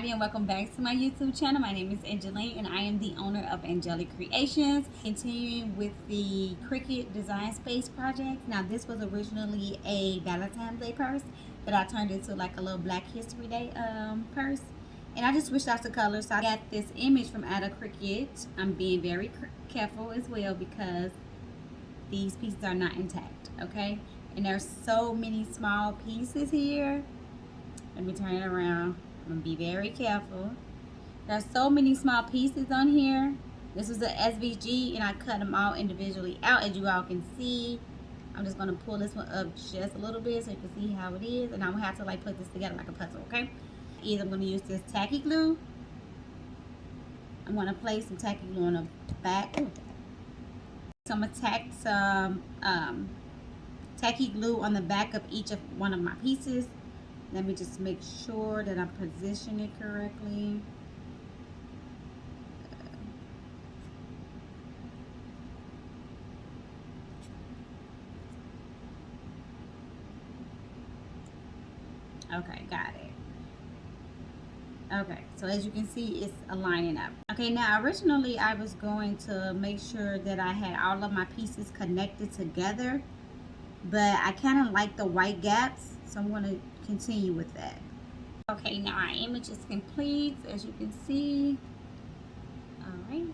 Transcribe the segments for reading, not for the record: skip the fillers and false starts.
everybody, and welcome back to my YouTube channel. My name is Angeline and I am the owner of Angelic Creations. Continuing with the Cricut Design Space project. Now this was originally a Valentine's Day purse that I turned into like a little Black History Day purse. And I just switched out the colors. So I got this image from out of Cricut. I'm being very careful as well because these pieces are not intact, okay? And there's so many small pieces here. Let me turn it around. I'm gonna be very careful. There's so many small pieces on here. This was a SVG and I cut them all individually out, as you all can see. I'm just gonna pull this one up just a little bit so you can see how it is, and I'm gonna have to like put this together like a puzzle, okay? I'm gonna use this tacky glue. I'm gonna place some tacky glue on the back. Ooh. So I'm gonna tack some tacky glue on the back of each of one of my pieces. Let me just make sure that I position it correctly. Okay, got it. Okay, so as you can see, it's aligning up. Okay, now originally I was going to make sure that I had all of my pieces connected together, but I kind of like the white gaps, so I'm going to continue with that. Okay, now our image is complete, as you can see. All right.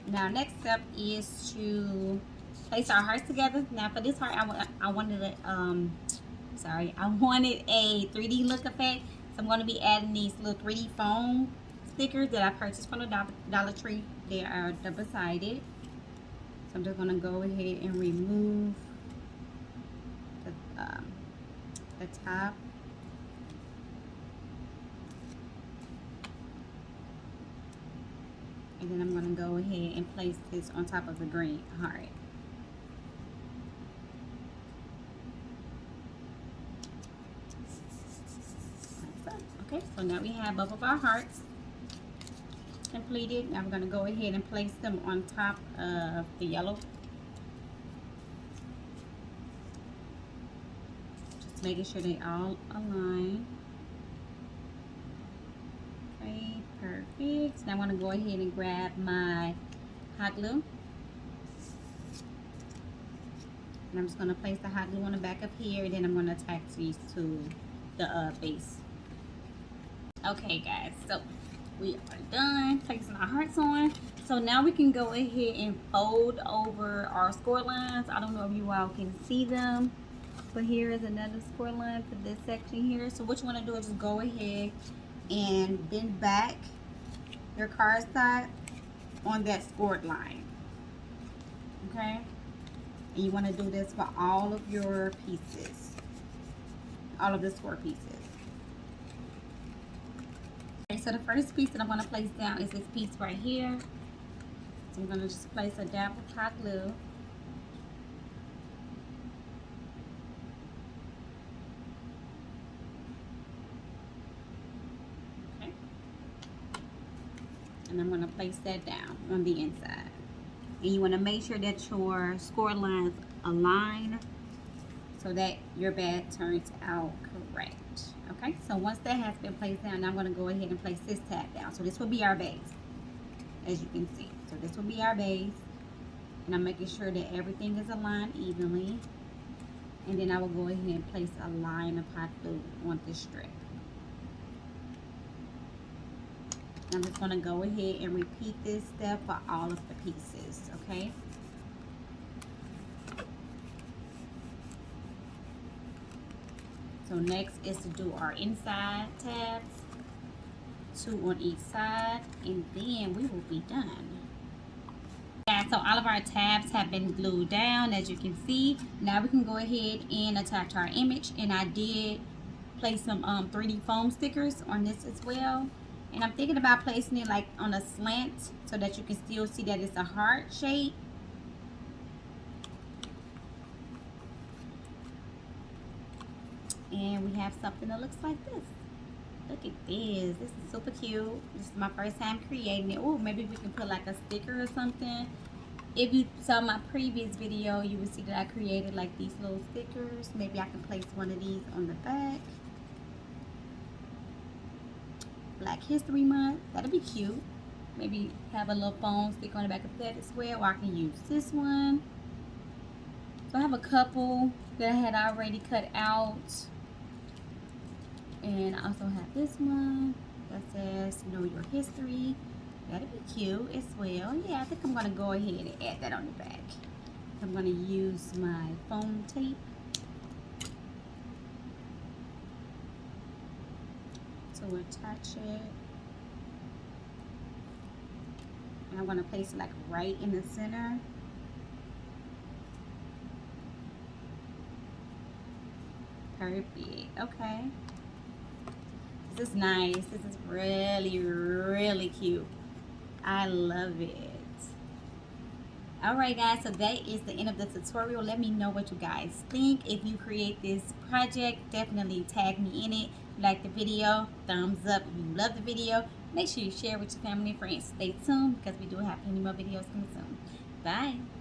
Now next step is to place our hearts together. Now for this heart, I wanted a I wanted a 3D look effect. So I'm going to be adding these little 3D foam stickers that I purchased from the Dollar Tree. They are double-sided. So I'm just going to go ahead and remove the top. And then I'm going to go ahead and place this on top of the green heart. Okay, so now we have both of our hearts completed. Now we're going to go ahead and place them on top of the yellow. Just making sure they all align. Okay, perfect. Now I'm going to go ahead and grab my hot glue. And I'm just going to place the hot glue on the back of here, and then I'm going to attach these to the base. Okay guys, so we are done placing our hearts on. So now we can go ahead and fold over our score lines. I don't know if you all can see them, but here is another score line for this section here. So what you want to do is just go ahead and bend back your cardstock on that scored line. Okay, and you want to do this for all of your pieces, all of the score pieces. Okay, so the first piece that I'm going to place down is this piece right here. So I'm going to just place a dab of hot glue. Okay. And I'm going to place that down on the inside. And you want to make sure that your score lines align so that your bag turns out correct. Okay, so once that has been placed down, I'm going to go ahead and place this tab down. So this will be our base, as you can see. So this will be our base. And I'm making sure that everything is aligned evenly. And then I will go ahead and place a line of hot glue on this strip. I'm just going to go ahead and repeat this step for all of the pieces, okay? So next is to do our inside tabs, 2 on each side, and then we will be done. Yeah, so all of our tabs have been glued down, as you can see. Now we can go ahead and attach our image, and I did place some 3D foam stickers on this as well. And I'm thinking about placing it like on a slant so that you can still see that it's a heart shape. And we have something that looks like this. Look at this. This is super cute. This is my first time creating it. Oh, maybe we can put like a sticker or something. If you saw my previous video, you would see that I created like these little stickers. Maybe I can place one of these on the back. Black History Month. That'll be cute. Maybe have a little phone stick on the back of that as well, or I can use this one. So I have a couple that I had already cut out. And I also have this one that says know your history. That'll be cute as well. Yeah, I think I'm gonna go ahead and add that on the back. I'm gonna use my foam tape to attach it. And I'm gonna place it like right in the center. Perfect. Okay. This is nice. This is really, really cute. I love it. Alright guys, so that is the end of the tutorial. Let me know what you guys think. If you create this project, definitely tag me in it. Like the video, thumbs up if you love the video. Make sure you share with your family and friends. Stay tuned because we do have plenty more videos coming soon. Bye.